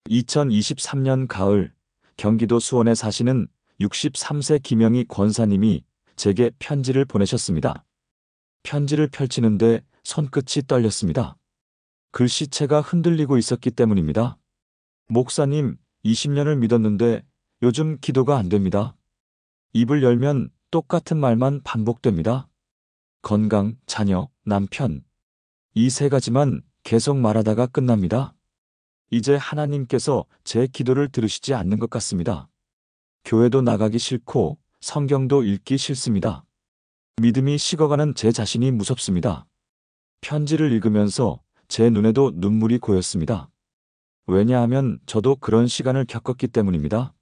2023년 가을 경기도 수원에 사시는 63세 김영희 권사님이 제게 편지를 보내셨습니다. 편지를 펼치는데 손끝이 떨렸습니다. 글씨체가 흔들리고 있었기 때문입니다. 목사님, 20년을 믿었는데 요즘 기도가 안 됩니다. 입을 열면 똑같은 말만 반복됩니다. 건강, 자녀, 남편. 이 세 가지만 계속 말하다가 끝납니다. 이제 하나님께서 제 기도를 들으시지 않는 것 같습니다. 교회도 나가기 싫고 성경도 읽기 싫습니다. 믿음이 식어가는 제 자신이 무섭습니다. 편지를 읽으면서 제 눈에도 눈물이 고였습니다. 왜냐하면 저도 그런 시간을 겪었기 때문입니다.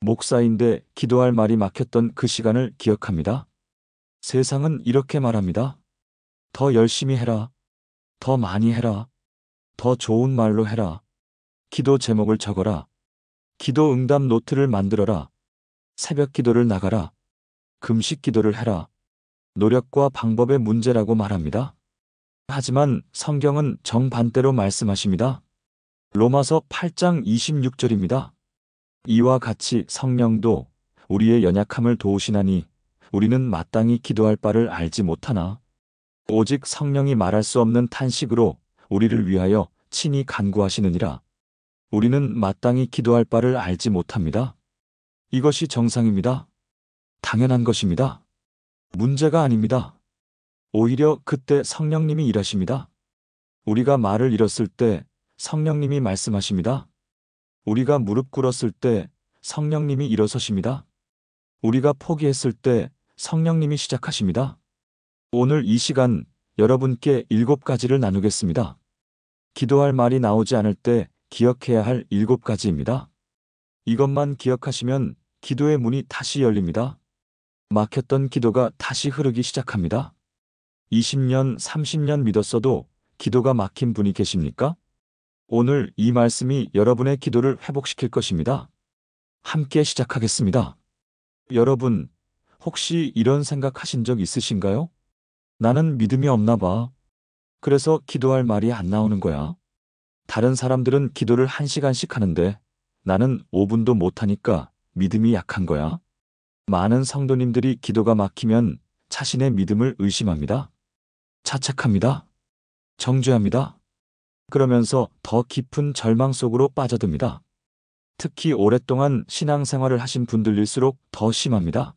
목사인데 기도할 말이 막혔던 그 시간을 기억합니다. 세상은 이렇게 말합니다. 더 열심히 해라. 더 많이 해라. 더 좋은 말로 해라. 기도 제목을 적어라. 기도 응답 노트를 만들어라. 새벽 기도를 나가라. 금식 기도를 해라. 노력과 방법의 문제라고 말합니다. 하지만 성경은 정반대로 말씀하십니다. 로마서 8장 26절입니다. 이와 같이 성령도 우리의 연약함을 도우시나니 우리는 마땅히 기도할 바를 알지 못하나 오직 성령이 말할 수 없는 탄식으로 우리를 위하여 친히 간구하시느니라. 우리는 마땅히 기도할 바를 알지 못합니다. 이것이 정상입니다. 당연한 것입니다. 문제가 아닙니다. 오히려 그때 성령님이 일하십니다. 우리가 말을 잃었을 때 성령님이 말씀하십니다. 우리가 무릎 꿇었을 때 성령님이 일어서십니다. 우리가 포기했을 때 성령님이 시작하십니다. 오늘 이 시간 여러분께 7가지를 나누겠습니다. 기도할 말이 나오지 않을 때 기억해야 할 7가지입니다. 이것만 기억하시면 기도의 문이 다시 열립니다. 막혔던 기도가 다시 흐르기 시작합니다. 20년, 30년 믿었어도 기도가 막힌 분이 계십니까? 오늘 이 말씀이 여러분의 기도를 회복시킬 것입니다. 함께 시작하겠습니다. 여러분, 혹시 이런 생각하신 적 있으신가요? 나는 믿음이 없나 봐. 그래서 기도할 말이 안 나오는 거야. 다른 사람들은 기도를 1시간씩 하는데 나는 5분도 못하니까 믿음이 약한 거야. 많은 성도님들이 기도가 막히면 자신의 믿음을 의심합니다. 자책합니다. 정죄합니다. 그러면서 더 깊은 절망 속으로 빠져듭니다. 특히 오랫동안 신앙생활을 하신 분들일수록 더 심합니다.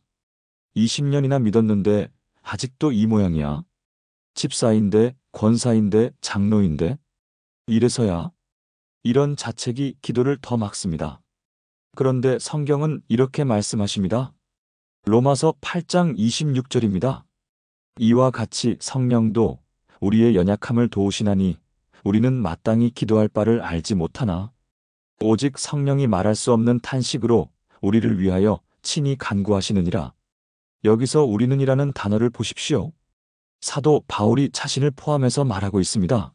20년이나 믿었는데 아직도 이 모양이야. 집사인데, 권사인데, 장로인데. 이래서야. 이런 자책이 기도를 더 막습니다. 그런데 성경은 이렇게 말씀하십니다. 로마서 8장 26절입니다. 이와 같이 성령도 우리의 연약함을 도우시나니 우리는 마땅히 기도할 바를 알지 못하나 오직 성령이 말할 수 없는 탄식으로 우리를 위하여 친히 간구하시느니라. 여기서 우리는이라는 단어를 보십시오. 사도 바울이 자신을 포함해서 말하고 있습니다.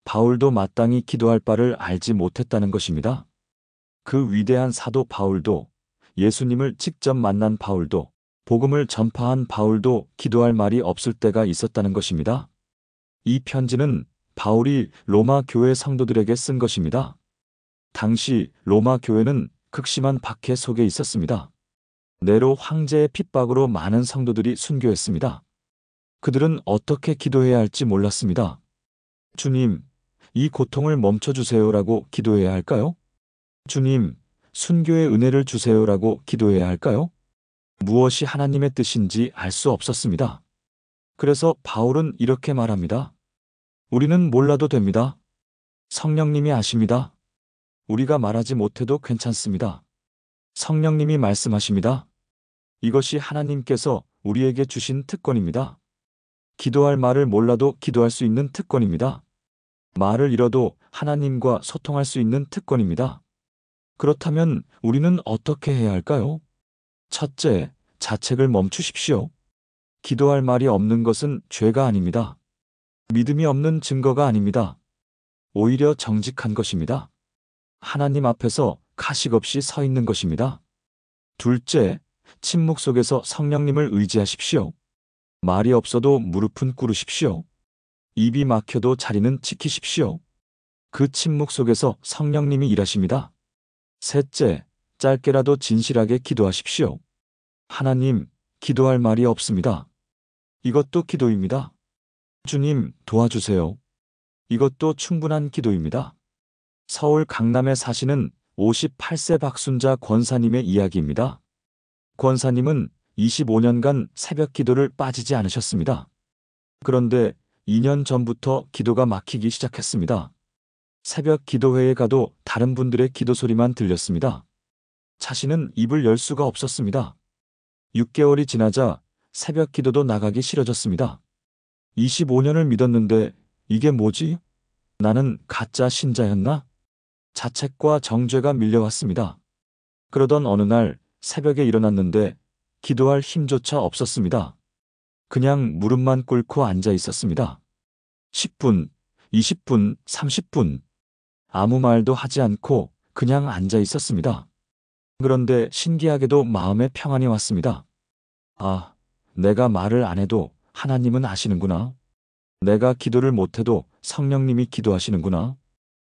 바울도 마땅히 기도할 바를 알지 못했다는 것입니다. 그 위대한 사도 바울도, 예수님을 직접 만난 바울도, 복음을 전파한 바울도 기도할 말이 없을 때가 있었다는 것입니다. 이 편지는 바울이 로마 교회 성도들에게 쓴 것입니다. 당시 로마 교회는 극심한 박해 속에 있었습니다. 네로 황제의 핍박으로 많은 성도들이 순교했습니다. 그들은 어떻게 기도해야 할지 몰랐습니다. 주님, 이 고통을 멈춰주세요라고 기도해야 할까요? 주님, 순교의 은혜를 주세요라고 기도해야 할까요? 무엇이 하나님의 뜻인지 알 수 없었습니다. 그래서 바울은 이렇게 말합니다. 우리는 몰라도 됩니다. 성령님이 아십니다. 우리가 말하지 못해도 괜찮습니다. 성령님이 말씀하십니다. 이것이 하나님께서 우리에게 주신 특권입니다. 기도할 말을 몰라도 기도할 수 있는 특권입니다. 말을 잃어도 하나님과 소통할 수 있는 특권입니다. 그렇다면 우리는 어떻게 해야 할까요? 첫째, 자책을 멈추십시오. 기도할 말이 없는 것은 죄가 아닙니다. 믿음이 없는 증거가 아닙니다. 오히려 정직한 것입니다. 하나님 앞에서 가식 없이 서 있는 것입니다. 둘째, 침묵 속에서 성령님을 의지하십시오. 말이 없어도 무릎은 꿇으십시오. 입이 막혀도 자리는 지키십시오. 그 침묵 속에서 성령님이 일하십니다. 셋째, 짧게라도 진실하게 기도하십시오. 하나님, 기도할 말이 없습니다. 이것도 기도입니다. 주님, 도와주세요. 이것도 충분한 기도입니다. 서울 강남에 사시는 58세 박순자 권사님의 이야기입니다. 권사님은 25년간 새벽 기도를 빠지지 않으셨습니다. 그런데 2년 전부터 기도가 막히기 시작했습니다. 새벽 기도회에 가도 다른 분들의 기도 소리만 들렸습니다. 자신은 입을 열 수가 없었습니다. 6개월이 지나자 새벽 기도도 나가기 싫어졌습니다. 25년을 믿었는데 이게 뭐지? 나는 가짜 신자였나? 자책과 정죄가 밀려왔습니다. 그러던 어느 날 새벽에 일어났는데 기도할 힘조차 없었습니다. 그냥 무릎만 꿇고 앉아 있었습니다. 10분, 20분, 30분. 아무 말도 하지 않고 그냥 앉아 있었습니다. 그런데 신기하게도 마음에 평안이 왔습니다. 아, 내가 말을 안 해도 하나님은 아시는구나. 내가 기도를 못해도 성령님이 기도하시는구나.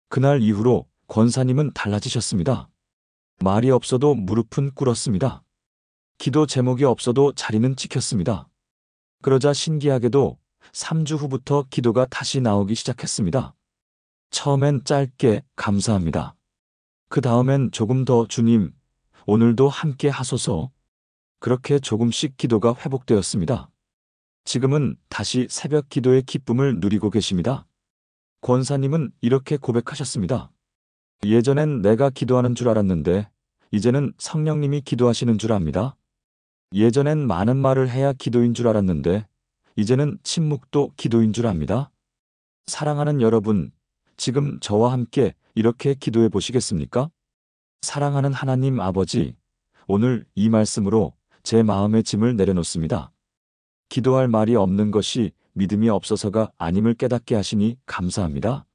그날 이후로 권사님은 달라지셨습니다. 말이 없어도 무릎은 꿇었습니다. 기도 제목이 없어도 자리는 지켰습니다. 그러자 신기하게도 3주 후부터 기도가 다시 나오기 시작했습니다. 처음엔 짧게 감사합니다. 그 다음엔 조금 더 주님, 오늘도 함께 하소서. 그렇게 조금씩 기도가 회복되었습니다. 지금은 다시 새벽 기도의 기쁨을 누리고 계십니다. 권사님은 이렇게 고백하셨습니다. 예전엔 내가 기도하는 줄 알았는데 이제는 성령님이 기도하시는 줄 압니다. 예전엔 많은 말을 해야 기도인 줄 알았는데 이제는 침묵도 기도인 줄 압니다. 사랑하는 여러분, 지금 저와 함께 이렇게 기도해 보시겠습니까? 사랑하는 하나님 아버지, 오늘 이 말씀으로 제 마음의 짐을 내려놓습니다. 기도할 말이 없는 것이 믿음이 없어서가 아님을 깨닫게 하시니 감사합니다.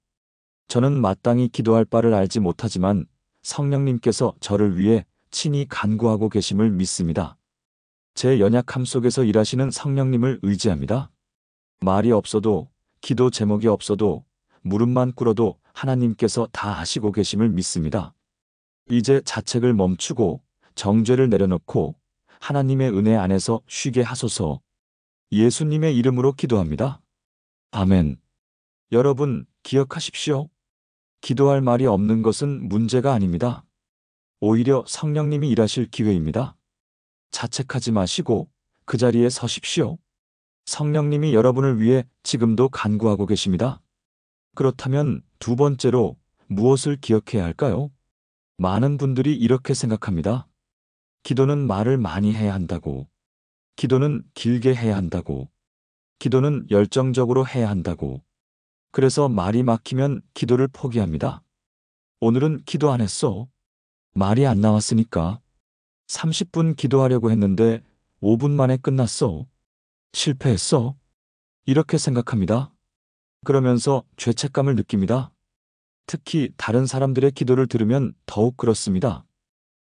저는 마땅히 기도할 바를 알지 못하지만 성령님께서 저를 위해 친히 간구하고 계심을 믿습니다. 제 연약함 속에서 일하시는 성령님을 의지합니다. 말이 없어도, 기도 제목이 없어도, 무릎만 꿇어도 하나님께서 다 아시고 계심을 믿습니다. 이제 자책을 멈추고 정죄를 내려놓고 하나님의 은혜 안에서 쉬게 하소서. 예수님의 이름으로 기도합니다. 아멘. 여러분, 기억하십시오. 기도할 말이 없는 것은 문제가 아닙니다. 오히려 성령님이 일하실 기회입니다. 자책하지 마시고 그 자리에 서십시오. 성령님이 여러분을 위해 지금도 간구하고 계십니다. 그렇다면 두 번째로 무엇을 기억해야 할까요? 많은 분들이 이렇게 생각합니다. 기도는 말을 많이 해야 한다고. 기도는 길게 해야 한다고. 기도는 열정적으로 해야 한다고. 그래서 말이 막히면 기도를 포기합니다. 오늘은 기도 안 했어. 말이 안 나왔으니까. 30분 기도하려고 했는데 5분 만에 끝났어. 실패했어. 이렇게 생각합니다. 그러면서 죄책감을 느낍니다. 특히 다른 사람들의 기도를 들으면 더욱 그렇습니다.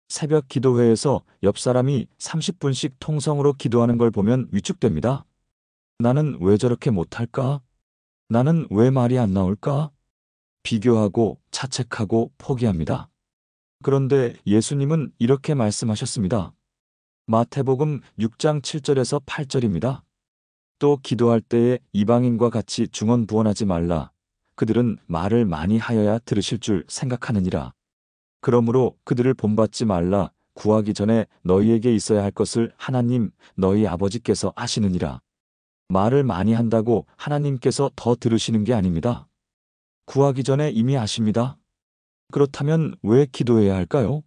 새벽 기도회에서 옆 사람이 30분씩 통성으로 기도하는 걸 보면 위축됩니다. 나는 왜 저렇게 못할까? 나는 왜 말이 안 나올까? 비교하고 자책하고 포기합니다. 그런데 예수님은 이렇게 말씀하셨습니다. 마태복음 6장 7절에서 8절입니다. 또 기도할 때에 이방인과 같이 중언부언하지 말라. 그들은 말을 많이 하여야 들으실 줄 생각하느니라. 그러므로 그들을 본받지 말라. 구하기 전에 너희에게 있어야 할 것을 하나님 너희 아버지께서 아시느니라. 말을 많이 한다고 하나님께서 더 들으시는 게 아닙니다. 구하기 전에 이미 아십니다. 그렇다면 왜 기도해야 할까요?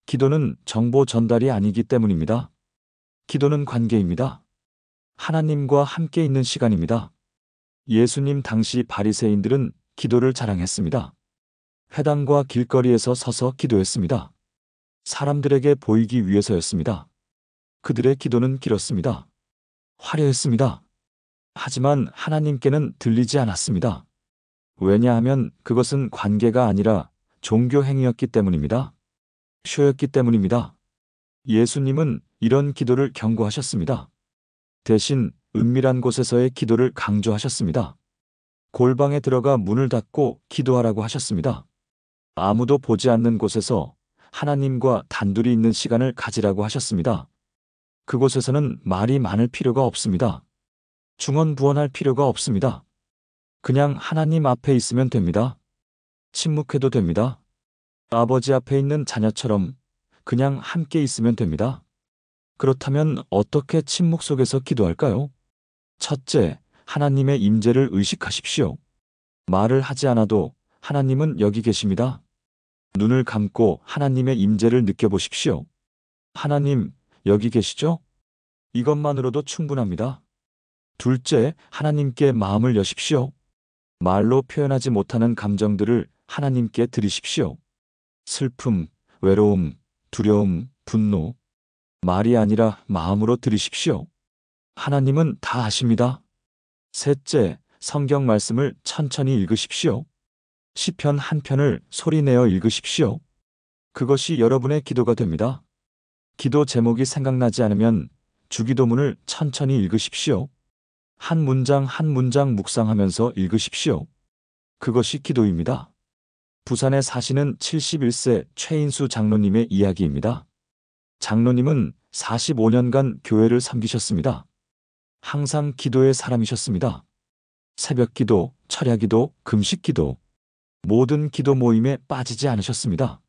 기도는 정보 전달이 아니기 때문입니다. 기도는 관계입니다. 하나님과 함께 있는 시간입니다. 예수님 당시 바리새인들은 기도를 자랑했습니다. 회당과 길거리에서 서서 기도했습니다. 사람들에게 보이기 위해서였습니다. 그들의 기도는 길었습니다. 화려했습니다. 하지만 하나님께는 들리지 않았습니다. 왜냐하면 그것은 관계가 아니라 종교 행위였기 때문입니다. 쇼였기 때문입니다. 예수님은 이런 기도를 경고하셨습니다. 대신 은밀한 곳에서의 기도를 강조하셨습니다. 골방에 들어가 문을 닫고 기도하라고 하셨습니다. 아무도 보지 않는 곳에서 하나님과 단둘이 있는 시간을 가지라고 하셨습니다. 그곳에서는 말이 많을 필요가 없습니다. 중언부언할 필요가 없습니다. 그냥 하나님 앞에 있으면 됩니다. 침묵해도 됩니다. 아버지 앞에 있는 자녀처럼 그냥 함께 있으면 됩니다. 그렇다면 어떻게 침묵 속에서 기도할까요? 첫째, 하나님의 임재를 의식하십시오. 말을 하지 않아도 하나님은 여기 계십니다. 눈을 감고 하나님의 임재를 느껴보십시오. 하나님, 여기 계시죠? 이것만으로도 충분합니다. 둘째, 하나님께 마음을 여십시오. 말로 표현하지 못하는 감정들을 하나님께 드리십시오. 슬픔, 외로움, 두려움, 분노. 말이 아니라 마음으로 드리십시오. 하나님은 다 아십니다. 셋째, 성경 말씀을 천천히 읽으십시오. 시편 한 편을 소리내어 읽으십시오. 그것이 여러분의 기도가 됩니다. 기도 제목이 생각나지 않으면 주기도문을 천천히 읽으십시오. 한 문장 한 문장 묵상하면서 읽으십시오. 그것이 기도입니다. 부산에 사시는 71세 최인수 장로님의 이야기입니다. 장로님은 45년간 교회를 섬기셨습니다. 항상 기도의 사람이셨습니다. 새벽 기도, 철야 기도, 금식 기도, 모든 기도 모임에 빠지지 않으셨습니다.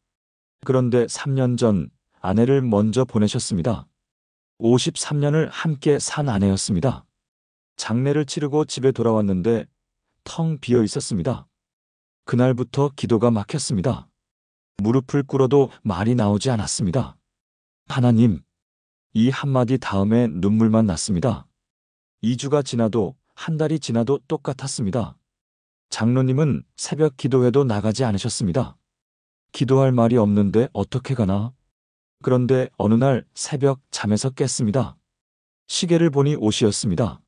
그런데 3년 전 아내를 먼저 보내셨습니다. 53년을 함께 산 아내였습니다. 장례를 치르고 집에 돌아왔는데 텅 비어 있었습니다. 그날부터 기도가 막혔습니다. 무릎을 꿇어도 말이 나오지 않았습니다. 하나님, 이 한마디 다음에 눈물만 났습니다. 2주가 지나도 한 달이 지나도 똑같았습니다. 장로님은 새벽 기도회도 나가지 않으셨습니다. 기도할 말이 없는데 어떻게 가나? 그런데 어느 날 새벽 잠에서 깼습니다. 시계를 보니 5시였습니다.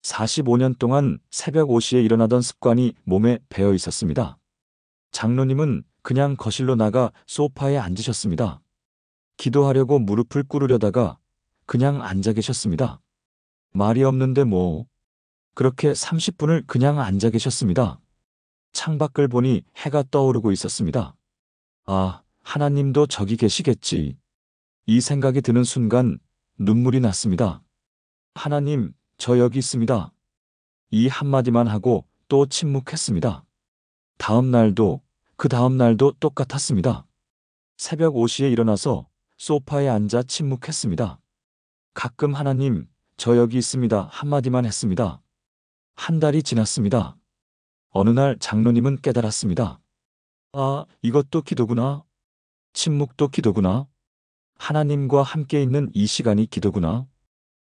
45년 동안 새벽 5시에 일어나던 습관이 몸에 배어 있었습니다. 장로님은 그냥 거실로 나가 소파에 앉으셨습니다. 기도하려고 무릎을 꿇으려다가 그냥 앉아 계셨습니다. 말이 없는데 뭐. 그렇게 30분을 그냥 앉아 계셨습니다. 창밖을 보니 해가 떠오르고 있었습니다. 아, 하나님도 저기 계시겠지. 이 생각이 드는 순간 눈물이 났습니다. 하나님, 저 여기 있습니다. 이 한마디만 하고 또 침묵했습니다. 다음 날도 그 다음 날도 똑같았습니다. 새벽 5시에 일어나서 소파에 앉아 침묵했습니다. 가끔 하나님, 저 여기 있습니다. 한마디만 했습니다. 한 달이 지났습니다. 어느 날 장로님은 깨달았습니다. 아, 이것도 기도구나. 침묵도 기도구나. 하나님과 함께 있는 이 시간이 기도구나.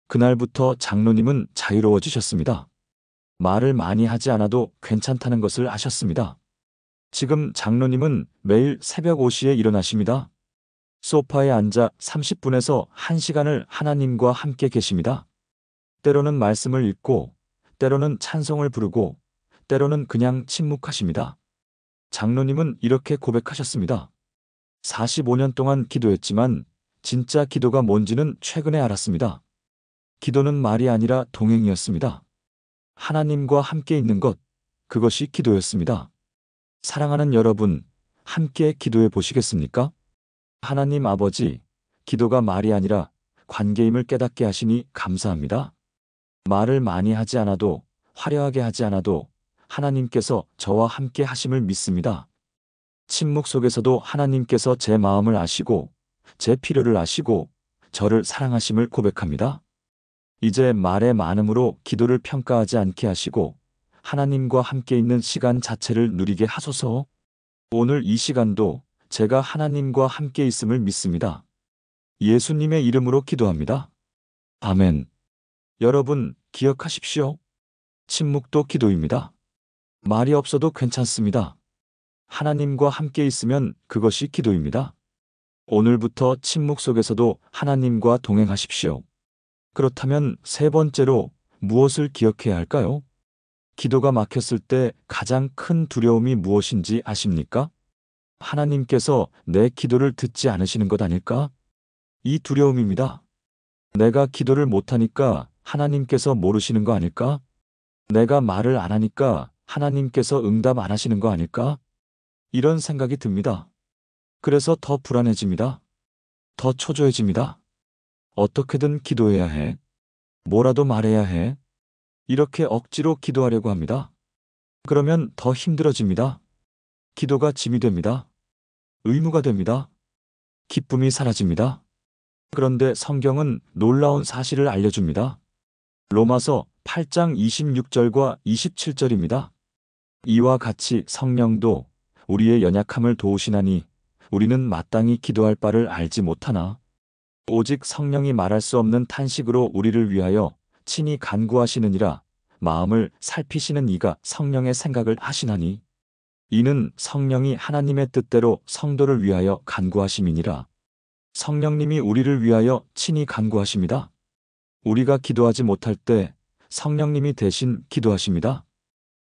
그날부터 장로님은 자유로워지셨습니다. 말을 많이 하지 않아도 괜찮다는 것을 아셨습니다. 지금 장로님은 매일 새벽 5시에 일어나십니다. 소파에 앉아 30분에서 1시간을 하나님과 함께 계십니다. 때로는 말씀을 읽고, 때로는 찬송을 부르고, 때로는 그냥 침묵하십니다. 장로님은 이렇게 고백하셨습니다. 45년 동안 기도했지만 진짜 기도가 뭔지는 최근에 알았습니다. 기도는 말이 아니라 동행이었습니다. 하나님과 함께 있는 것, 그것이 기도였습니다. 사랑하는 여러분, 함께 기도해 보시겠습니까? 하나님 아버지, 기도가 말이 아니라 관계임을 깨닫게 하시니 감사합니다. 말을 많이 하지 않아도, 화려하게 하지 않아도 하나님께서 저와 함께 하심을 믿습니다. 침묵 속에서도 하나님께서 제 마음을 아시고, 제 필요를 아시고, 저를 사랑하심을 고백합니다. 이제 말의 많음으로 기도를 평가하지 않게 하시고, 하나님과 함께 있는 시간 자체를 누리게 하소서. 오늘 이 시간도 제가 하나님과 함께 있음을 믿습니다. 예수님의 이름으로 기도합니다. 아멘. 여러분, 기억하십시오. 침묵도 기도입니다. 말이 없어도 괜찮습니다. 하나님과 함께 있으면 그것이 기도입니다. 오늘부터 침묵 속에서도 하나님과 동행하십시오. 그렇다면 세 번째로 무엇을 기억해야 할까요? 기도가 막혔을 때 가장 큰 두려움이 무엇인지 아십니까? 하나님께서 내 기도를 듣지 않으시는 것 아닐까? 이 두려움입니다. 내가 기도를 못하니까 하나님께서 모르시는 거 아닐까? 내가 말을 안 하니까 하나님께서 응답 안 하시는 거 아닐까? 이런 생각이 듭니다. 그래서 더 불안해집니다. 더 초조해집니다. 어떻게든 기도해야 해. 뭐라도 말해야 해. 이렇게 억지로 기도하려고 합니다. 그러면 더 힘들어집니다. 기도가 짐이 됩니다. 의무가 됩니다. 기쁨이 사라집니다. 그런데 성경은 놀라운 사실을 알려줍니다. 로마서 8장 26절과 27절입니다. 이와 같이 성령도 우리의 연약함을 도우시나니 우리는 마땅히 기도할 바를 알지 못하나 오직 성령이 말할 수 없는 탄식으로 우리를 위하여 친히 간구하시느니라. 마음을 살피시는 이가 성령의 생각을 하시나니 이는 성령이 하나님의 뜻대로 성도를 위하여 간구하심이니라. 성령님이 우리를 위하여 친히 간구하십니다. 우리가 기도하지 못할 때 성령님이 대신 기도하십니다.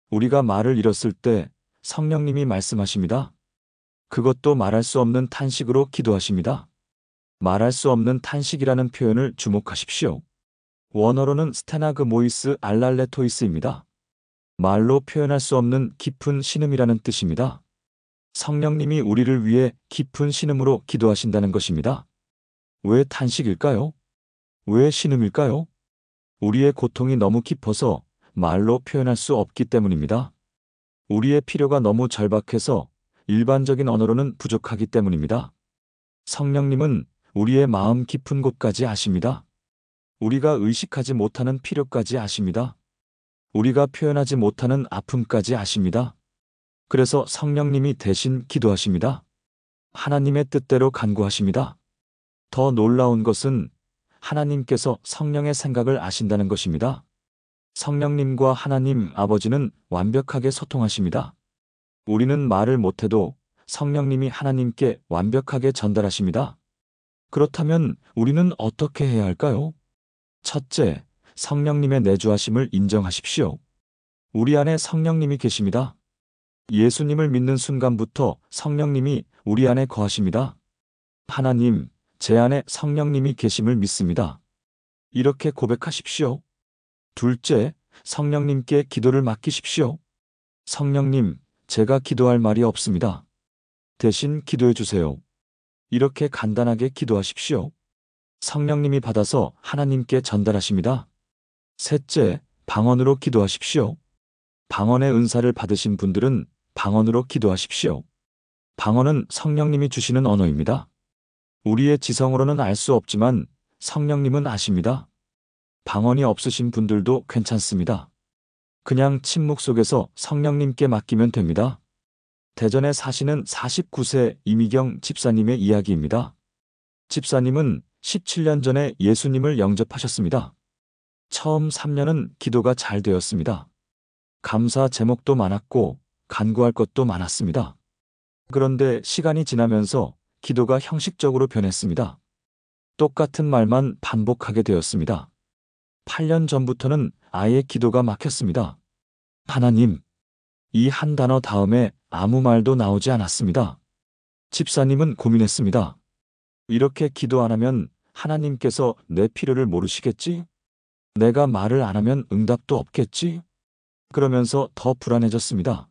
우리가 말을 잃었을 때 성령님이 말씀하십니다. 그것도 말할 수 없는 탄식으로 기도하십니다. 말할 수 없는 탄식이라는 표현을 주목하십시오. 원어로는 스테나그모이스 알랄레토이스입니다. 말로 표현할 수 없는 깊은 신음이라는 뜻입니다. 성령님이 우리를 위해 깊은 신음으로 기도하신다는 것입니다. 왜 탄식일까요? 왜 신음일까요? 우리의 고통이 너무 깊어서 말로 표현할 수 없기 때문입니다. 우리의 필요가 너무 절박해서 일반적인 언어로는 부족하기 때문입니다. 성령님은 우리의 마음 깊은 곳까지 아십니다. 우리가 의식하지 못하는 필요까지 아십니다. 우리가 표현하지 못하는 아픔까지 아십니다. 그래서 성령님이 대신 기도하십니다. 하나님의 뜻대로 간구하십니다. 더 놀라운 것은 하나님께서 성령의 생각을 아신다는 것입니다. 성령님과 하나님 아버지는 완벽하게 소통하십니다. 우리는 말을 못해도 성령님이 하나님께 완벽하게 전달하십니다. 그렇다면 우리는 어떻게 해야 할까요? 첫째, 성령님의 내주하심을 인정하십시오. 우리 안에 성령님이 계십니다. 예수님을 믿는 순간부터 성령님이 우리 안에 거하십니다. 하나님, 제 안에 성령님이 계심을 믿습니다. 이렇게 고백하십시오. 둘째, 성령님께 기도를 맡기십시오. 성령님, 제가 기도할 말이 없습니다. 대신 기도해 주세요. 이렇게 간단하게 기도하십시오. 성령님이 받아서 하나님께 전달하십니다. 셋째, 방언으로 기도하십시오. 방언의 은사를 받으신 분들은 방언으로 기도하십시오. 방언은 성령님이 주시는 언어입니다. 우리의 지성으로는 알 수 없지만 성령님은 아십니다. 방언이 없으신 분들도 괜찮습니다. 그냥 침묵 속에서 성령님께 맡기면 됩니다. 대전에 사시는 49세 이미경 집사님의 이야기입니다. 집사님은 17년 전에 예수님을 영접하셨습니다. 처음 3년은 기도가 잘 되었습니다. 감사 제목도 많았고 간구할 것도 많았습니다. 그런데 시간이 지나면서 기도가 형식적으로 변했습니다. 똑같은 말만 반복하게 되었습니다. 8년 전부터는 아예 기도가 막혔습니다. 하나님, 이 한 단어 다음에 아무 말도 나오지 않았습니다. 집사님은 고민했습니다. 이렇게 기도 안 하면 하나님께서 내 필요를 모르시겠지? 내가 말을 안 하면 응답도 없겠지? 그러면서 더 불안해졌습니다.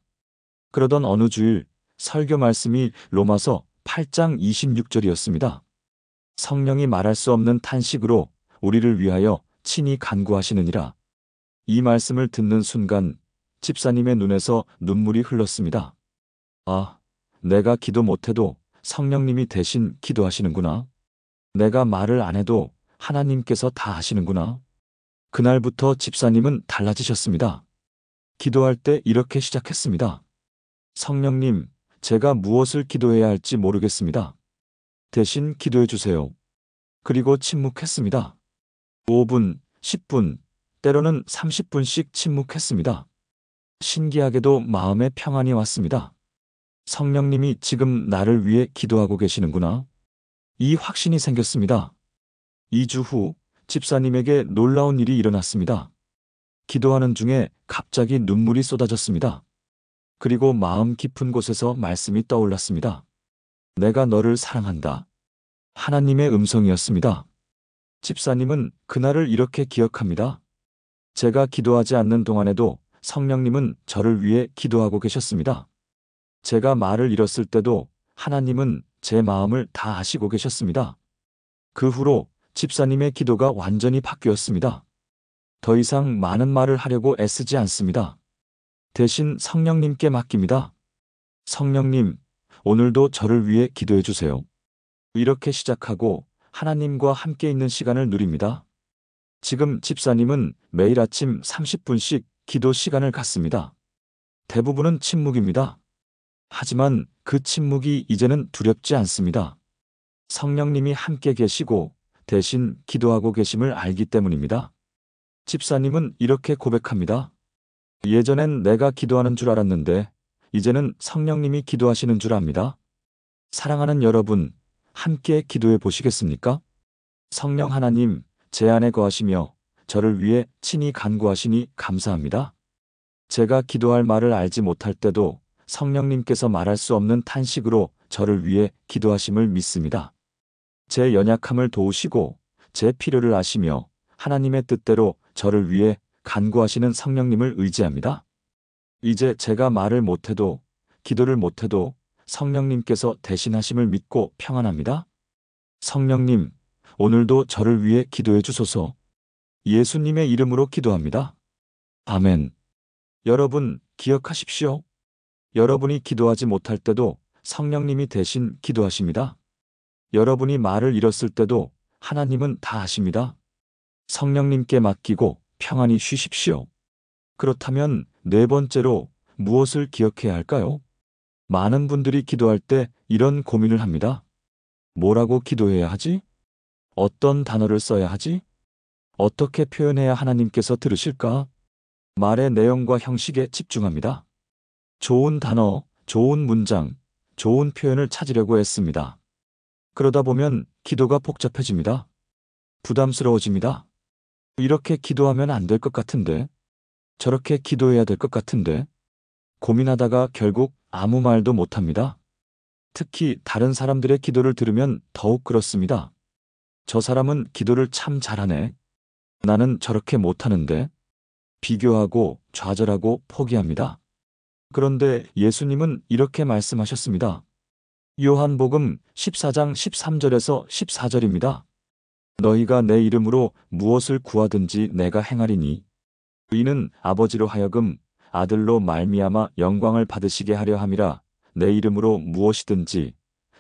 그러던 어느 주일 설교 말씀이 로마서 8장 26절이었습니다. 성령이 말할 수 없는 탄식으로 우리를 위하여 친히 간구하시느니라. 이 말씀을 듣는 순간 집사님의 눈에서 눈물이 흘렀습니다. 아, 내가 기도 못해도 성령님이 대신 기도하시는구나. 내가 말을 안 해도 하나님께서 다 하시는구나. 그날부터 집사님은 달라지셨습니다. 기도할 때 이렇게 시작했습니다. 성령님, 제가 무엇을 기도해야 할지 모르겠습니다. 대신 기도해 주세요. 그리고 침묵했습니다. 5분, 10분, 때로는 30분씩 침묵했습니다. 신기하게도 마음에 평안이 왔습니다. 성령님이 지금 나를 위해 기도하고 계시는구나. 이 확신이 생겼습니다. 2주 후 집사님에게 놀라운 일이 일어났습니다. 기도하는 중에 갑자기 눈물이 쏟아졌습니다. 그리고 마음 깊은 곳에서 말씀이 떠올랐습니다. 내가 너를 사랑한다. 하나님의 음성이었습니다. 집사님은 그날을 이렇게 기억합니다. 제가 기도하지 않는 동안에도 성령님은 저를 위해 기도하고 계셨습니다. 제가 말을 잃었을 때도 하나님은 제 마음을 다 아시고 계셨습니다. 그 후로 집사님의 기도가 완전히 바뀌었습니다. 더 이상 많은 말을 하려고 애쓰지 않습니다. 대신 성령님께 맡깁니다. 성령님, 오늘도 저를 위해 기도해 주세요. 이렇게 시작하고 하나님과 함께 있는 시간을 누립니다. 지금 집사님은 매일 아침 30분씩 기도 시간을 갖습니다. 대부분은 침묵입니다. 하지만 그 침묵이 이제는 두렵지 않습니다. 성령님이 함께 계시고 대신 기도하고 계심을 알기 때문입니다. 집사님은 이렇게 고백합니다. 예전엔 내가 기도하는 줄 알았는데 이제는 성령님이 기도하시는 줄 압니다. 사랑하는 여러분, 함께 기도해 보시겠습니까? 성령 하나님, 제 안에 거하시며 저를 위해 친히 간구하시니 감사합니다. 제가 기도할 말을 알지 못할 때도 성령님께서 말할 수 없는 탄식으로 저를 위해 기도하심을 믿습니다. 제 연약함을 도우시고 제 필요를 아시며 하나님의 뜻대로 저를 위해 간구하시는 성령님을 의지합니다. 이제 제가 말을 못해도 기도를 못해도 성령님께서 대신하심을 믿고 평안합니다. 성령님, 오늘도 저를 위해 기도해 주소서. 예수님의 이름으로 기도합니다. 아멘. 여러분, 기억하십시오. 여러분이 기도하지 못할 때도 성령님이 대신 기도하십니다. 여러분이 말을 잃었을 때도 하나님은 다 아십니다. 성령님께 맡기고 평안히 쉬십시오. 그렇다면 네 번째로 무엇을 기억해야 할까요? 많은 분들이 기도할 때 이런 고민을 합니다. 뭐라고 기도해야 하지? 어떤 단어를 써야 하지? 어떻게 표현해야 하나님께서 들으실까? 말의 내용과 형식에 집중합니다. 좋은 단어, 좋은 문장, 좋은 표현을 찾으려고 애씁니다. 그러다 보면 기도가 복잡해집니다. 부담스러워집니다. 이렇게 기도하면 안 될 것 같은데, 저렇게 기도해야 될 것 같은데, 고민하다가 결국 아무 말도 못합니다. 특히 다른 사람들의 기도를 들으면 더욱 그렇습니다. 저 사람은 기도를 참 잘하네. 나는 저렇게 못하는데. 비교하고 좌절하고 포기합니다. 그런데 예수님은 이렇게 말씀하셨습니다. 요한복음 14장 13절에서 14절입니다. 너희가 내 이름으로 무엇을 구하든지 내가 행하리니 이는 아버지로 하여금 아들로 말미암아 영광을 받으시게 하려 함이라. 내 이름으로 무엇이든지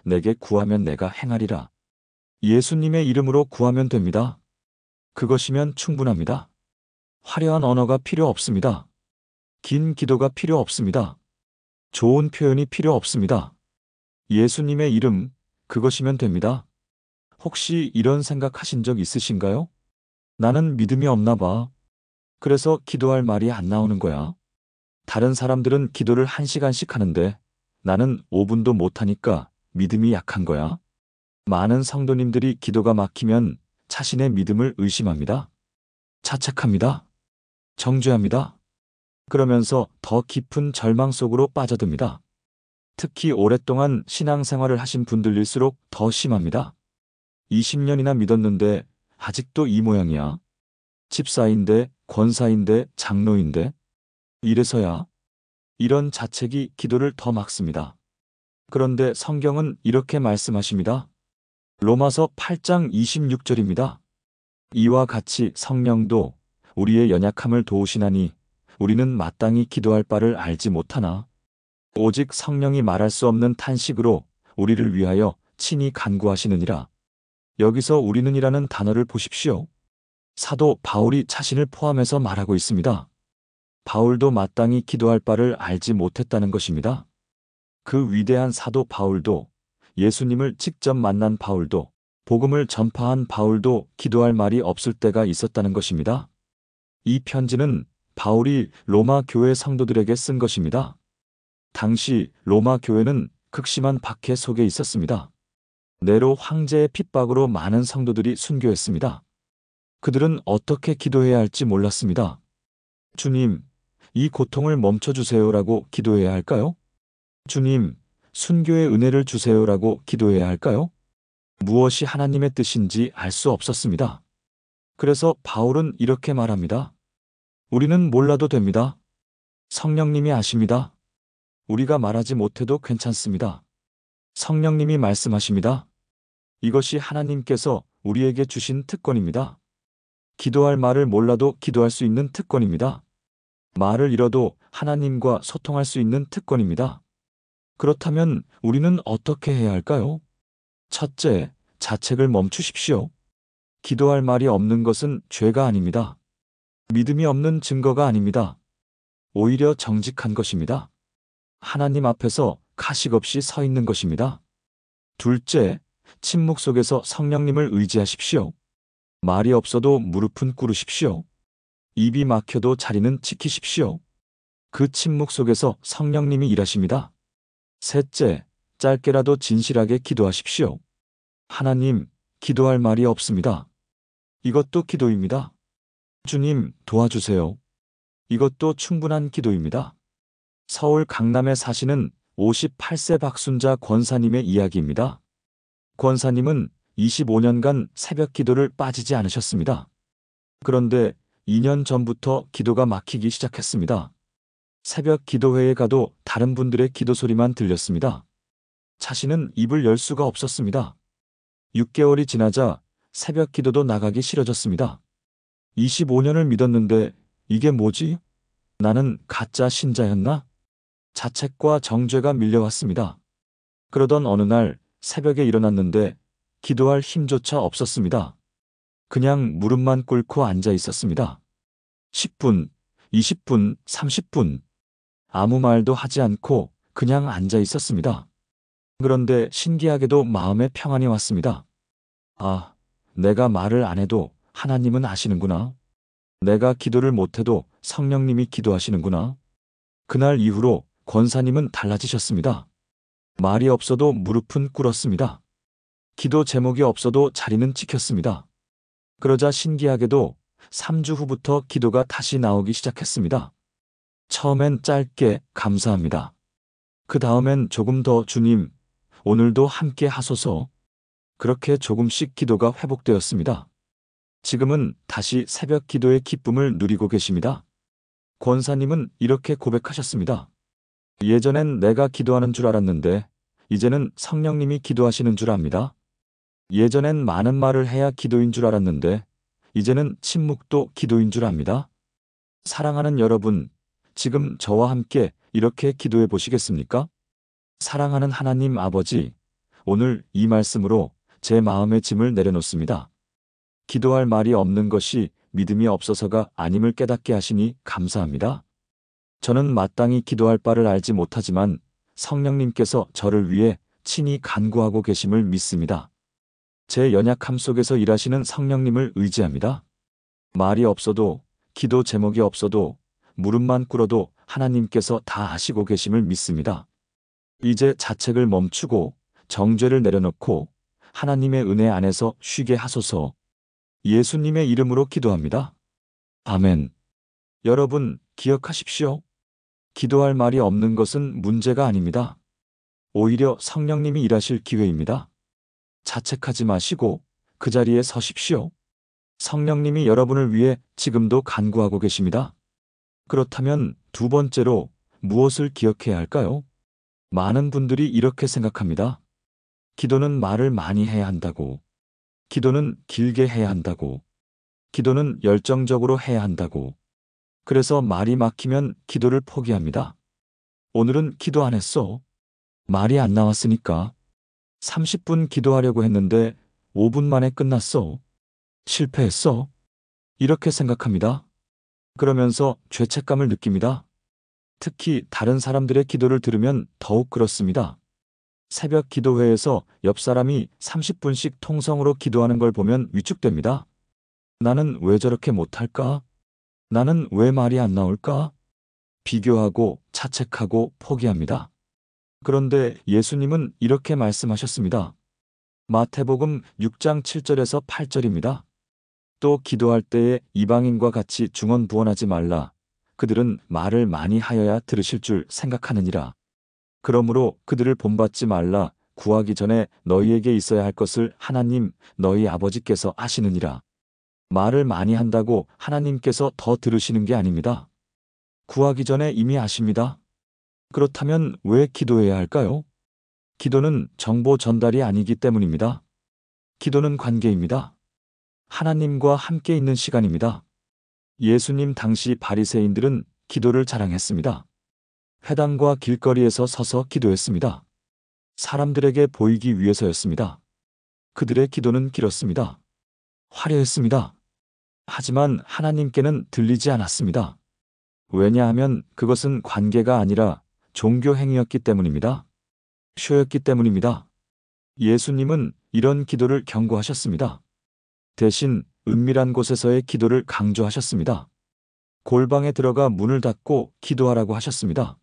내게 구하면 내가 행하리라. 예수님의 이름으로 구하면 됩니다. 그것이면 충분합니다. 화려한 언어가 필요 없습니다. 긴 기도가 필요 없습니다. 좋은 표현이 필요 없습니다. 예수님의 이름, 그것이면 됩니다. 혹시 이런 생각하신 적 있으신가요? 나는 믿음이 없나 봐. 그래서 기도할 말이 안 나오는 거야. 다른 사람들은 기도를 1시간씩 하는데 나는 5분도 못하니까 믿음이 약한 거야. 많은 성도님들이 기도가 막히면 자신의 믿음을 의심합니다. 자책합니다. 정죄합니다. 그러면서 더 깊은 절망 속으로 빠져듭니다. 특히 오랫동안 신앙생활을 하신 분들일수록 더 심합니다. 20년이나 믿었는데 아직도 이 모양이야. 집사인데, 권사인데, 장로인데. 이래서야. 이런 자책이 기도를 더 막습니다. 그런데 성경은 이렇게 말씀하십니다. 로마서 8장 26절입니다. 이와 같이 성령도 우리의 연약함을 도우시나니 우리는 마땅히 기도할 바를 알지 못하나 오직 성령이 말할 수 없는 탄식으로 우리를 위하여 친히 간구하시느니라. 여기서 우리는이라는 단어를 보십시오. 사도 바울이 자신을 포함해서 말하고 있습니다. 바울도 마땅히 기도할 바를 알지 못했다는 것입니다. 그 위대한 사도 바울도, 예수님을 직접 만난 바울도, 복음을 전파한 바울도 기도할 말이 없을 때가 있었다는 것입니다. 이 편지는 바울이 로마 교회 성도들에게 쓴 것입니다. 당시 로마 교회는 극심한 박해 속에 있었습니다. 네로 황제의 핍박으로 많은 성도들이 순교했습니다. 그들은 어떻게 기도해야 할지 몰랐습니다. 주님, 이 고통을 멈춰주세요라고 기도해야 할까요? 주님, 순교의 은혜를 주세요라고 기도해야 할까요? 무엇이 하나님의 뜻인지 알 수 없었습니다. 그래서 바울은 이렇게 말합니다. 우리는 몰라도 됩니다. 성령님이 아십니다. 우리가 말하지 못해도 괜찮습니다. 성령님이 말씀하십니다. 이것이 하나님께서 우리에게 주신 특권입니다. 기도할 말을 몰라도 기도할 수 있는 특권입니다. 말을 잃어도 하나님과 소통할 수 있는 특권입니다. 그렇다면 우리는 어떻게 해야 할까요? 첫째, 자책을 멈추십시오. 기도할 말이 없는 것은 죄가 아닙니다. 믿음이 없는 증거가 아닙니다. 오히려 정직한 것입니다. 하나님 앞에서 가식 없이 서 있는 것입니다. 둘째, 침묵 속에서 성령님을 의지하십시오. 말이 없어도 무릎은 꿇으십시오. 입이 막혀도 자리는 지키십시오. 그 침묵 속에서 성령님이 일하십니다. 셋째, 짧게라도 진실하게 기도하십시오. 하나님, 기도할 말이 없습니다. 이것도 기도입니다. 주님, 도와주세요. 이것도 충분한 기도입니다. 서울 강남에 사시는 58세 박순자 권사님의 이야기입니다. 권사님은 25년간 새벽 기도를 빠지지 않으셨습니다. 그런데 2년 전부터 기도가 막히기 시작했습니다. 새벽 기도회에 가도 다른 분들의 기도 소리만 들렸습니다. 자신은 입을 열 수가 없었습니다. 6개월이 지나자 새벽 기도도 나가기 싫어졌습니다. 25년을 믿었는데 이게 뭐지? 나는 가짜 신자였나? 자책과 정죄가 밀려왔습니다. 그러던 어느 날 새벽에 일어났는데 기도할 힘조차 없었습니다. 그냥 무릎만 꿇고 앉아 있었습니다. 10분, 20분, 30분. 아무 말도 하지 않고 그냥 앉아 있었습니다. 그런데 신기하게도 마음에 평안이 왔습니다. 아, 내가 말을 안 해도 하나님은 아시는구나. 내가 기도를 못해도 성령님이 기도하시는구나. 그날 이후로 권사님은 달라지셨습니다. 말이 없어도 무릎은 꿇었습니다. 기도 제목이 없어도 자리는 지켰습니다. 그러자 신기하게도 3주 후부터 기도가 다시 나오기 시작했습니다. 처음엔 짧게 감사합니다. 그 다음엔 조금 더 주님, 오늘도 함께 하소서. 그렇게 조금씩 기도가 회복되었습니다. 지금은 다시 새벽 기도의 기쁨을 누리고 계십니다. 권사님은 이렇게 고백하셨습니다. 예전엔 내가 기도하는 줄 알았는데 이제는 성령님이 기도하시는 줄 압니다. 예전엔 많은 말을 해야 기도인 줄 알았는데 이제는 침묵도 기도인 줄 압니다. 사랑하는 여러분, 지금 저와 함께 이렇게 기도해 보시겠습니까? 사랑하는 하나님 아버지, 오늘 이 말씀으로 제 마음의 짐을 내려놓습니다. 기도할 말이 없는 것이 믿음이 없어서가 아님을 깨닫게 하시니 감사합니다. 저는 마땅히 기도할 바를 알지 못하지만 성령님께서 저를 위해 친히 간구하고 계심을 믿습니다. 제 연약함 속에서 일하시는 성령님을 의지합니다. 말이 없어도, 기도 제목이 없어도, 무릎만 꿇어도 하나님께서 다 아시고 계심을 믿습니다. 이제 자책을 멈추고 정죄를 내려놓고 하나님의 은혜 안에서 쉬게 하소서. 예수님의 이름으로 기도합니다. 아멘. 여러분, 기억하십시오. 기도할 말이 없는 것은 문제가 아닙니다. 오히려 성령님이 일하실 기회입니다. 자책하지 마시고 그 자리에 서십시오. 성령님이 여러분을 위해 지금도 간구하고 계십니다. 그렇다면 두 번째로 무엇을 기억해야 할까요? 많은 분들이 이렇게 생각합니다. 기도는 말을 많이 해야 한다고. 기도는 길게 해야 한다고. 기도는 열정적으로 해야 한다고. 그래서 말이 막히면 기도를 포기합니다. 오늘은 기도 안 했어. 말이 안 나왔으니까. 30분 기도하려고 했는데 5분 만에 끝났어. 실패했어. 이렇게 생각합니다. 그러면서 죄책감을 느낍니다. 특히 다른 사람들의 기도를 들으면 더욱 그렇습니다. 새벽 기도회에서 옆 사람이 30분씩 통성으로 기도하는 걸 보면 위축됩니다. 나는 왜 저렇게 못할까? 나는 왜 말이 안 나올까? 비교하고 자책하고 포기합니다. 그런데 예수님은 이렇게 말씀하셨습니다. 마태복음 6장 7절에서 8절입니다. 또 기도할 때에 이방인과 같이 중언부언하지 말라. 그들은 말을 많이 하여야 들으실 줄 생각하느니라. 그러므로 그들을 본받지 말라. 구하기 전에 너희에게 있어야 할 것을 하나님 너희 아버지께서 아시느니라. 말을 많이 한다고 하나님께서 더 들으시는 게 아닙니다. 구하기 전에 이미 아십니다. 그렇다면 왜 기도해야 할까요? 기도는 정보 전달이 아니기 때문입니다. 기도는 관계입니다. 하나님과 함께 있는 시간입니다. 예수님 당시 바리새인들은 기도를 자랑했습니다. 회당과 길거리에서 서서 기도했습니다. 사람들에게 보이기 위해서였습니다. 그들의 기도는 길었습니다. 화려했습니다. 하지만 하나님께는 들리지 않았습니다. 왜냐하면 그것은 관계가 아니라 종교 행위였기 때문입니다. 쇼였기 때문입니다. 예수님은 이런 기도를 경고하셨습니다. 대신 은밀한 곳에서의 기도를 강조하셨습니다. 골방에 들어가 문을 닫고 기도하라고 하셨습니다.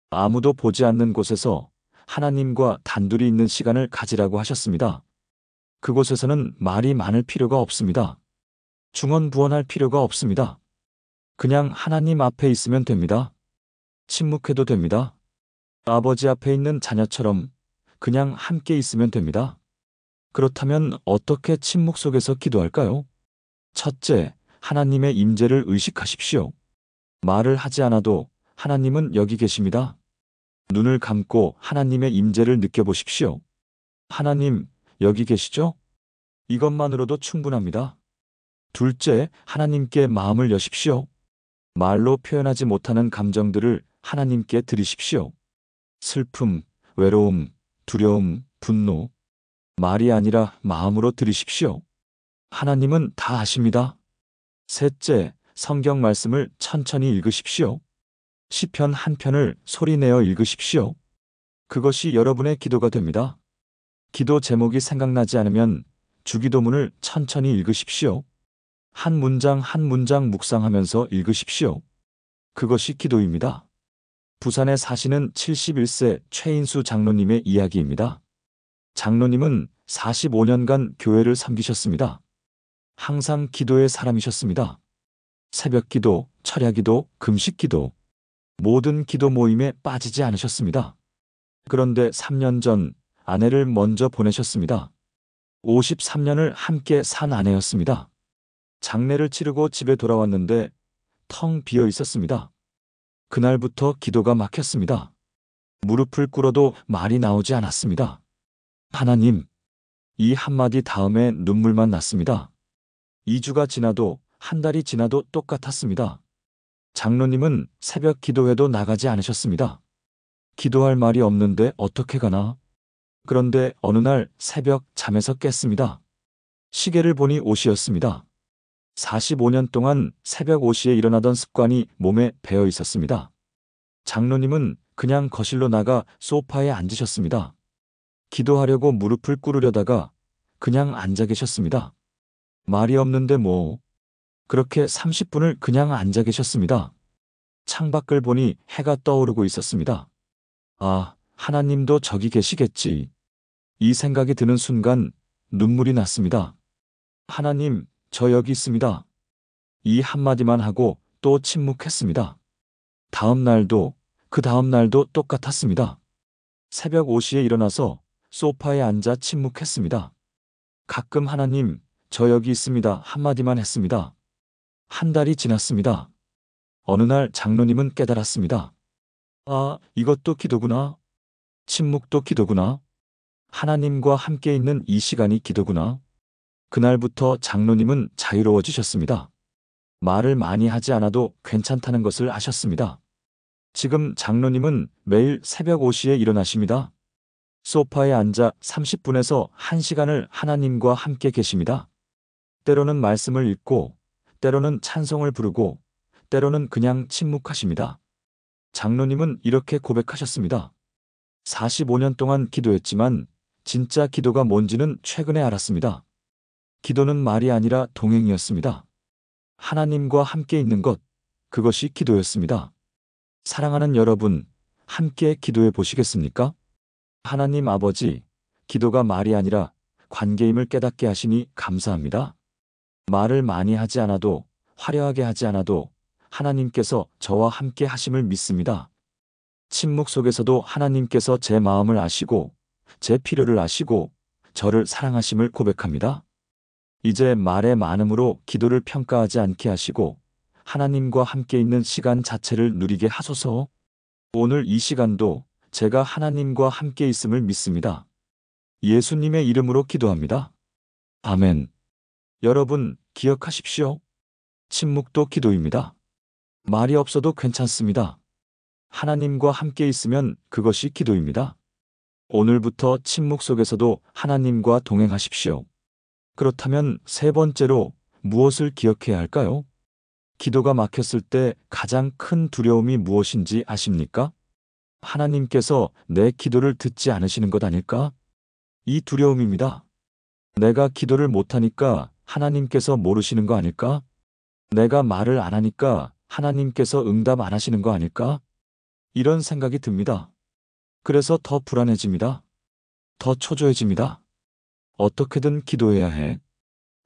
아무도 보지 않는 곳에서 하나님과 단둘이 있는 시간을 가지라고 하셨습니다. 그곳에서는 말이 많을 필요가 없습니다. 중언부언할 필요가 없습니다. 그냥 하나님 앞에 있으면 됩니다. 침묵해도 됩니다. 아버지 앞에 있는 자녀처럼 그냥 함께 있으면 됩니다. 그렇다면 어떻게 침묵 속에서 기도할까요? 첫째, 하나님의 임재를 의식하십시오. 말을 하지 않아도 하나님은 여기 계십니다. 눈을 감고 하나님의 임재를 느껴보십시오. 하나님, 여기 계시죠? 이것만으로도 충분합니다. 둘째, 하나님께 마음을 여십시오. 말로 표현하지 못하는 감정들을 하나님께 드리십시오. 슬픔, 외로움, 두려움, 분노. 말이 아니라 마음으로 드리십시오. 하나님은 다 아십니다. 셋째, 성경 말씀을 천천히 읽으십시오. 시편 한 편을 소리내어 읽으십시오. 그것이 여러분의 기도가 됩니다. 기도 제목이 생각나지 않으면 주기도문을 천천히 읽으십시오. 한 문장 한 문장 묵상하면서 읽으십시오. 그것이 기도입니다. 부산에 사시는 71세 최인수 장로님의 이야기입니다. 장로님은 45년간 교회를 섬기셨습니다. 항상 기도의 사람이셨습니다. 새벽기도, 철야기도, 금식기도, 모든 기도 모임에 빠지지 않으셨습니다. 그런데 3년 전 아내를 먼저 보내셨습니다. 53년을 함께 산 아내였습니다. 장례를 치르고 집에 돌아왔는데 텅 비어 있었습니다. 그날부터 기도가 막혔습니다. 무릎을 꿇어도 말이 나오지 않았습니다. 하나님, 이 한마디 다음에 눈물만 났습니다. 2주가 지나도 한 달이 지나도 똑같았습니다. 장로님은 새벽 기도회도 나가지 않으셨습니다. 기도할 말이 없는데 어떻게 가나? 그런데 어느 날 새벽 잠에서 깼습니다. 시계를 보니 5시였습니다. 45년 동안 새벽 5시에 일어나던 습관이 몸에 배어 있었습니다. 장로님은 그냥 거실로 나가 소파에 앉으셨습니다. 기도하려고 무릎을 꿇으려다가 그냥 앉아 계셨습니다. 말이 없는데 뭐. 그렇게 30분을 그냥 앉아 계셨습니다. 창밖을 보니 해가 떠오르고 있었습니다. 아, 하나님도 저기 계시겠지. 이 생각이 드는 순간 눈물이 났습니다. 하나님, 저 여기 있습니다. 이 한마디만 하고 또 침묵했습니다. 다음 날도 그 다음 날도 똑같았습니다. 새벽 5시에 일어나서 소파에 앉아 침묵했습니다. 가끔 하나님, 저 여기 있습니다. 한마디만 했습니다. 한 달이 지났습니다. 어느 날 장로님은 깨달았습니다. 아, 이것도 기도구나. 침묵도 기도구나. 하나님과 함께 있는 이 시간이 기도구나. 그날부터 장로님은 자유로워지셨습니다. 말을 많이 하지 않아도 괜찮다는 것을 아셨습니다. 지금 장로님은 매일 새벽 5시에 일어나십니다. 소파에 앉아 30분에서 1시간을 하나님과 함께 계십니다. 때로는 말씀을 읽고, 때로는 찬송을 부르고, 때로는 그냥 침묵하십니다. 장로님은 이렇게 고백하셨습니다. 45년 동안 기도했지만 진짜 기도가 뭔지는 최근에 알았습니다. 기도는 말이 아니라 동행이었습니다. 하나님과 함께 있는 것, 그것이 기도였습니다. 사랑하는 여러분, 함께 기도해 보시겠습니까? 하나님 아버지, 기도가 말이 아니라 관계임을 깨닫게 하시니 감사합니다. 말을 많이 하지 않아도, 화려하게 하지 않아도 하나님께서 저와 함께 하심을 믿습니다. 침묵 속에서도 하나님께서 제 마음을 아시고, 제 필요를 아시고, 저를 사랑하심을 고백합니다. 이제 말의 많음으로 기도를 평가하지 않게 하시고, 하나님과 함께 있는 시간 자체를 누리게 하소서. 오늘 이 시간도 제가 하나님과 함께 있음을 믿습니다. 예수님의 이름으로 기도합니다. 아멘. 여러분, 기억하십시오. 침묵도 기도입니다. 말이 없어도 괜찮습니다. 하나님과 함께 있으면 그것이 기도입니다. 오늘부터 침묵 속에서도 하나님과 동행하십시오. 그렇다면 세 번째로 무엇을 기억해야 할까요? 기도가 막혔을 때 가장 큰 두려움이 무엇인지 아십니까? 하나님께서 내 기도를 듣지 않으시는 것 아닐까? 이 두려움입니다. 내가 기도를 못하니까 하나님께서 모르시는 거 아닐까? 내가 말을 안 하니까 하나님께서 응답 안 하시는 거 아닐까? 이런 생각이 듭니다. 그래서 더 불안해집니다. 더 초조해집니다. 어떻게든 기도해야 해.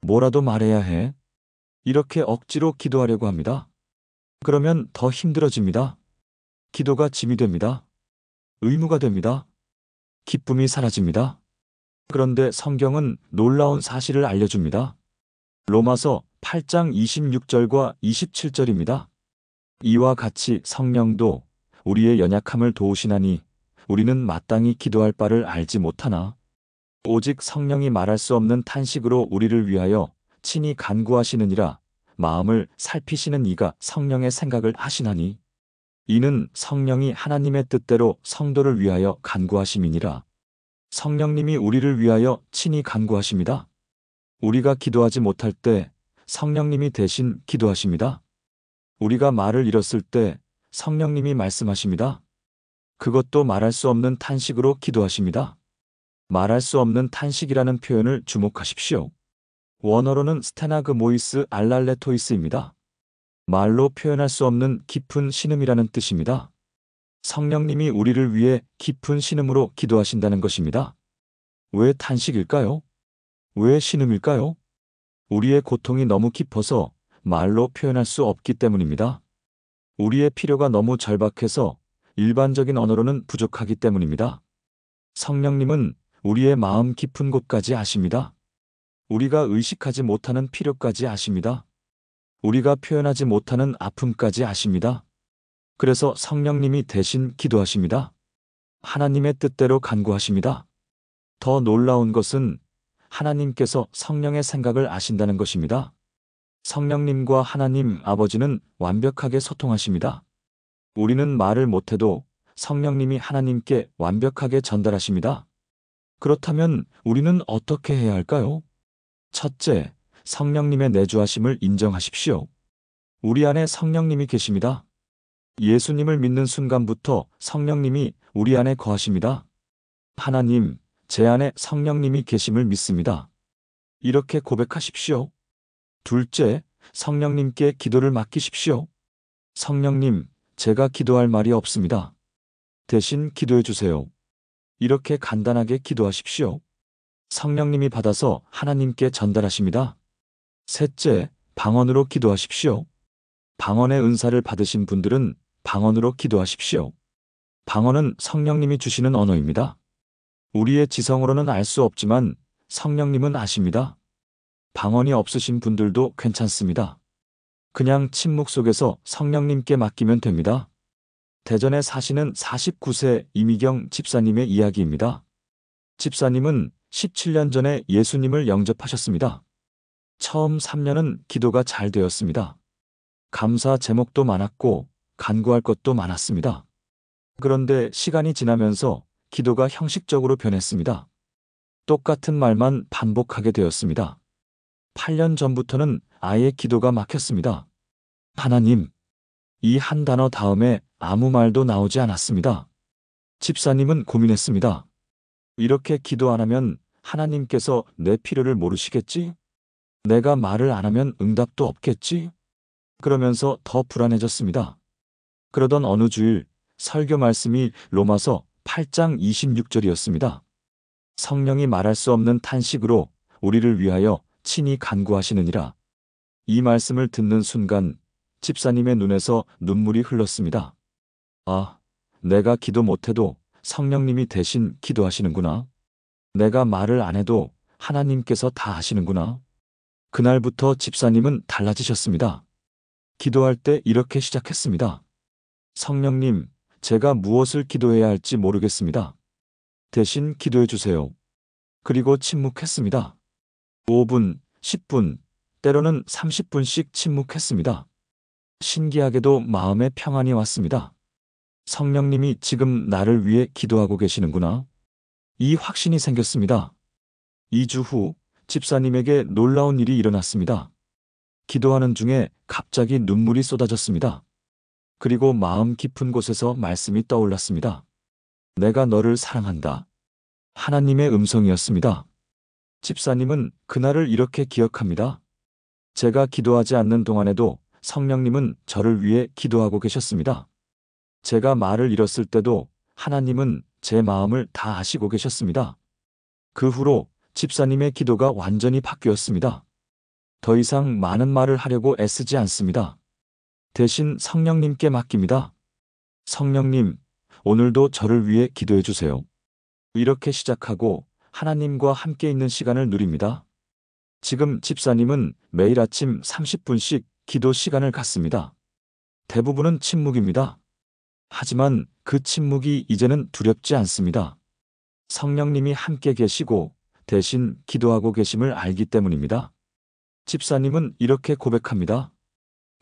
뭐라도 말해야 해. 이렇게 억지로 기도하려고 합니다. 그러면 더 힘들어집니다. 기도가 짐이 됩니다. 의무가 됩니다. 기쁨이 사라집니다. 그런데 성경은 놀라운 사실을 알려줍니다. 로마서 8장 26절과 27절입니다. 이와 같이 성령도 우리의 연약함을 도우시나니 우리는 마땅히 기도할 바를 알지 못하나 오직 성령이 말할 수 없는 탄식으로 우리를 위하여 친히 간구하시느니라. 마음을 살피시는 이가 성령의 생각을 하시나니 이는 성령이 하나님의 뜻대로 성도를 위하여 간구하심이니라. 성령님이 우리를 위하여 친히 간구하십니다. 우리가 기도하지 못할 때 성령님이 대신 기도하십니다. 우리가 말을 잃었을 때 성령님이 말씀하십니다. 그것도 말할 수 없는 탄식으로 기도하십니다. 말할 수 없는 탄식이라는 표현을 주목하십시오. 원어로는 스테나그모이스 알랄레토이스입니다. 말로 표현할 수 없는 깊은 신음이라는 뜻입니다. 성령님이 우리를 위해 깊은 신음으로 기도하신다는 것입니다. 왜 탄식일까요? 왜 신음일까요? 우리의 고통이 너무 깊어서 말로 표현할 수 없기 때문입니다. 우리의 필요가 너무 절박해서 일반적인 언어로는 부족하기 때문입니다. 성령님은 우리의 마음 깊은 곳까지 아십니다. 우리가 의식하지 못하는 필요까지 아십니다. 우리가 표현하지 못하는 아픔까지 아십니다. 그래서 성령님이 대신 기도하십니다. 하나님의 뜻대로 간구하십니다. 더 놀라운 것은 하나님께서 성령의 생각을 아신다는 것입니다. 성령님과 하나님 아버지는 완벽하게 소통하십니다. 우리는 말을 못해도 성령님이 하나님께 완벽하게 전달하십니다. 그렇다면 우리는 어떻게 해야 할까요? 첫째, 성령님의 내주하심을 인정하십시오. 우리 안에 성령님이 계십니다. 예수님을 믿는 순간부터 성령님이 우리 안에 거하십니다. 하나님, 제 안에 성령님이 계심을 믿습니다. 이렇게 고백하십시오. 둘째, 성령님께 기도를 맡기십시오. 성령님, 제가 기도할 말이 없습니다. 대신 기도해 주세요. 이렇게 간단하게 기도하십시오. 성령님이 받아서 하나님께 전달하십니다. 셋째, 방언으로 기도하십시오. 방언의 은사를 받으신 분들은 방언으로 기도하십시오. 방언은 성령님이 주시는 언어입니다. 우리의 지성으로는 알 수 없지만 성령님은 아십니다. 방언이 없으신 분들도 괜찮습니다. 그냥 침묵 속에서 성령님께 맡기면 됩니다. 대전에 사시는 49세 이미경 집사님의 이야기입니다. 집사님은 17년 전에 예수님을 영접하셨습니다. 처음 3년은 기도가 잘 되었습니다. 감사 제목도 많았고 간구할 것도 많았습니다. 그런데 시간이 지나면서 기도가 형식적으로 변했습니다. 똑같은 말만 반복하게 되었습니다. 8년 전부터는 아예 기도가 막혔습니다. 하나님, 이 한 단어 다음에 아무 말도 나오지 않았습니다. 집사님은 고민했습니다. 이렇게 기도 안 하면 하나님께서 내 필요를 모르시겠지? 내가 말을 안 하면 응답도 없겠지? 그러면서 더 불안해졌습니다. 그러던 어느 주일 설교 말씀이 로마서 8장 26절이었습니다. 성령이 말할 수 없는 탄식으로 우리를 위하여 친히 간구하시느니라. 이 말씀을 듣는 순간 집사님의 눈에서 눈물이 흘렀습니다. 아, 내가 기도 못해도 성령님이 대신 기도하시는구나. 내가 말을 안 해도 하나님께서 다 하시는구나. 그날부터 집사님은 달라지셨습니다. 기도할 때 이렇게 시작했습니다. 성령님, 제가 무엇을 기도해야 할지 모르겠습니다. 대신 기도해 주세요. 그리고 침묵했습니다. 5분, 10분, 때로는 30분씩 침묵했습니다. 신기하게도 마음에 평안이 왔습니다. 성령님이 지금 나를 위해 기도하고 계시는구나. 이 확신이 생겼습니다. 2주 후 집사님에게 놀라운 일이 일어났습니다. 기도하는 중에 갑자기 눈물이 쏟아졌습니다. 그리고 마음 깊은 곳에서 말씀이 떠올랐습니다. 내가 너를 사랑한다. 하나님의 음성이었습니다. 집사님은 그날을 이렇게 기억합니다. 제가 기도하지 않는 동안에도 성령님은 저를 위해 기도하고 계셨습니다. 제가 말을 잃었을 때도 하나님은 제 마음을 다 아시고 계셨습니다. 그 후로 집사님의 기도가 완전히 바뀌었습니다. 더 이상 많은 말을 하려고 애쓰지 않습니다. 대신 성령님께 맡깁니다. 성령님, 오늘도 저를 위해 기도해 주세요. 이렇게 시작하고 하나님과 함께 있는 시간을 누립니다. 지금 집사님은 매일 아침 30분씩 기도 시간을 갖습니다. 대부분은 침묵입니다. 하지만 그 침묵이 이제는 두렵지 않습니다. 성령님이 함께 계시고 대신 기도하고 계심을 알기 때문입니다. 집사님은 이렇게 고백합니다.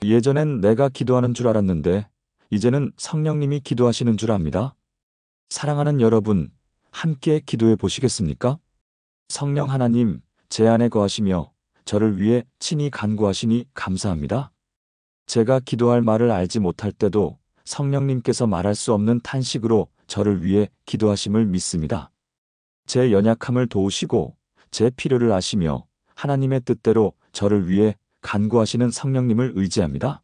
예전엔 내가 기도하는 줄 알았는데 이제는 성령님이 기도하시는 줄 압니다. 사랑하는 여러분, 함께 기도해 보시겠습니까? 성령 하나님, 제 안에 거하시며 저를 위해 친히 간구하시니 감사합니다. 제가 기도할 말을 알지 못할 때도 성령님께서 말할 수 없는 탄식으로 저를 위해 기도하심을 믿습니다. 제 연약함을 도우시고 제 필요를 아시며 하나님의 뜻대로 저를 위해 간구하시는 성령님을 의지합니다.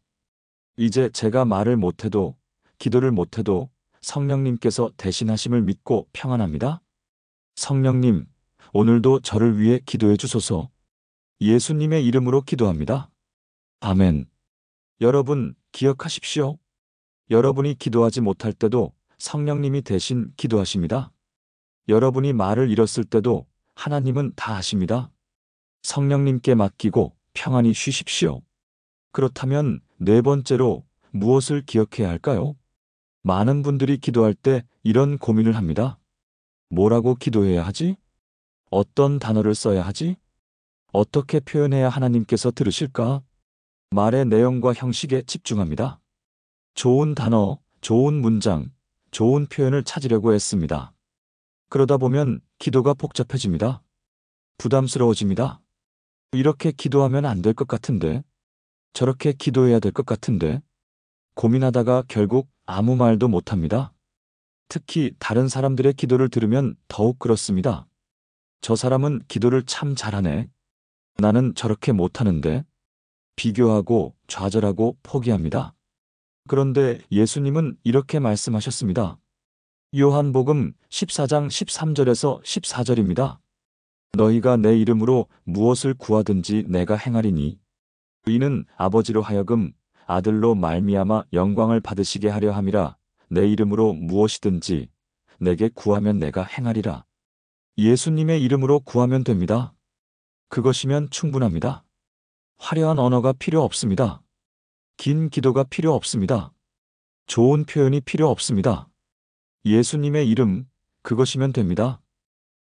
이제 제가 말을 못해도 기도를 못해도 성령님께서 대신하심을 믿고 평안합니다. 성령님, 오늘도 저를 위해 기도해 주소서. 예수님의 이름으로 기도합니다. 아멘. 여러분, 기억하십시오. 여러분이 기도하지 못할 때도 성령님이 대신 기도하십니다. 여러분이 말을 잃었을 때도 하나님은 다 아십니다. 성령님께 맡기고 평안히 쉬십시오. 그렇다면 네 번째로 무엇을 기억해야 할까요? 많은 분들이 기도할 때 이런 고민을 합니다. 뭐라고 기도해야 하지? 어떤 단어를 써야 하지? 어떻게 표현해야 하나님께서 들으실까? 말의 내용과 형식에 집중합니다. 좋은 단어, 좋은 문장, 좋은 표현을 찾으려고 애씁니다. 그러다 보면 기도가 복잡해집니다. 부담스러워집니다. 이렇게 기도하면 안 될 것 같은데, 저렇게 기도해야 될 것 같은데, 고민하다가 결국 아무 말도 못합니다. 특히 다른 사람들의 기도를 들으면 더욱 그렇습니다. 저 사람은 기도를 참 잘하네. 나는 저렇게 못하는데. 비교하고 좌절하고 포기합니다. 그런데 예수님은 이렇게 말씀하셨습니다. 요한복음 14장 13절에서 14절입니다. 너희가 내 이름으로 무엇을 구하든지 내가 행하리니 이는 아버지로 하여금 아들로 말미암아 영광을 받으시게 하려 함이라. 내 이름으로 무엇이든지 내게 구하면 내가 행하리라. 예수님의 이름으로 구하면 됩니다. 그것이면 충분합니다. 화려한 언어가 필요 없습니다. 긴 기도가 필요 없습니다. 좋은 표현이 필요 없습니다. 예수님의 이름, 그것이면 됩니다.